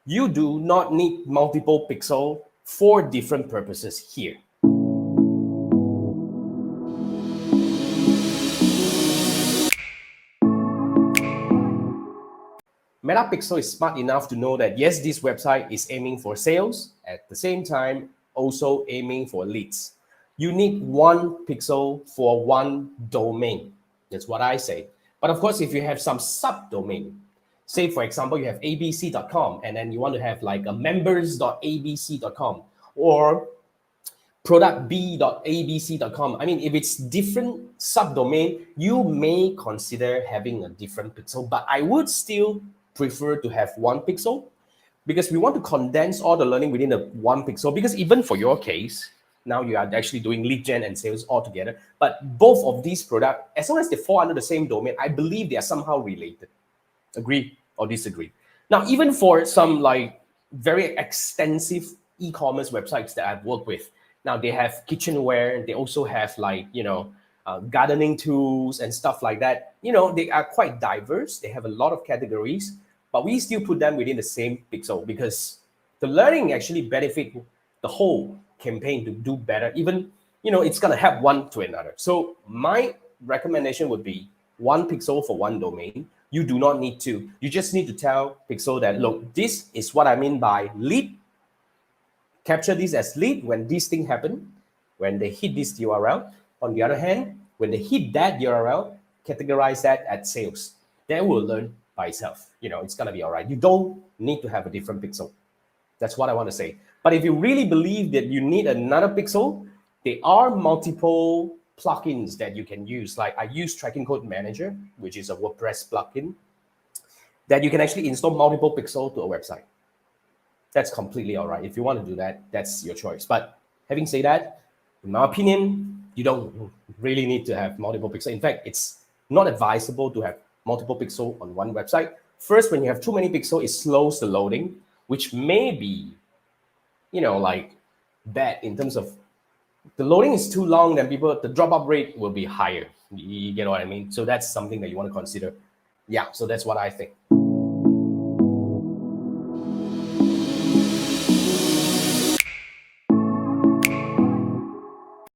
You do not need multiple pixels for different purposes here. Metapixel is smart enough to know that yes, this website is aiming for sales, at the same time also aiming for leads. You need one pixel for one domain. That's what I say. But of course, if you have some subdomain, say for example, you have abc.com and then you want to have like a members.abc.com or productb.abc.com. I mean, if it's different subdomain, you may consider having a different pixel, but I would still prefer to have one pixel because we want to condense all the learning within the one pixel. Because even for your case, now you are actually doing lead gen and sales all together, but both of these products, as long as they fall under the same domain, I believe they are somehow related. Agree or disagree? Now, even for some like very extensive e-commerce websites that I've worked with, now they have kitchenware, they also have like, gardening tools and stuff like that. They are quite diverse. They have a lot of categories, but we still put them within the same pixel because the learning actually benefit the whole campaign to do better. Even, it's going to help one to another. So my recommendation would be one pixel for one domain. You do not need two. You just need to tell Pixel that, look, this is what I mean by lead. Capture this as lead when this thing happen, when they hit this URL. On the other hand, when they hit that URL, categorize that as sales. They will learn by itself. It's going to be all right. You don't need to have a different pixel. That's what I want to say. But if you really believe that you need another pixel, there are multiple plugins that you can use. Like I use Tracking Code Manager, which is a WordPress plugin that you can actually install multiple pixels to a website. That's completely all right. If you want to do that, that's your choice. But having said that, in my opinion, you don't really need to have multiple pixels. In fact, it's not advisable to have multiple pixels on one website. First, when you have too many pixels, it slows the loading, which may be, like bad in terms of the loading is too long, then the dropout rate will be higher. You get what I mean? So that's something that you want to consider. Yeah, so that's what I think.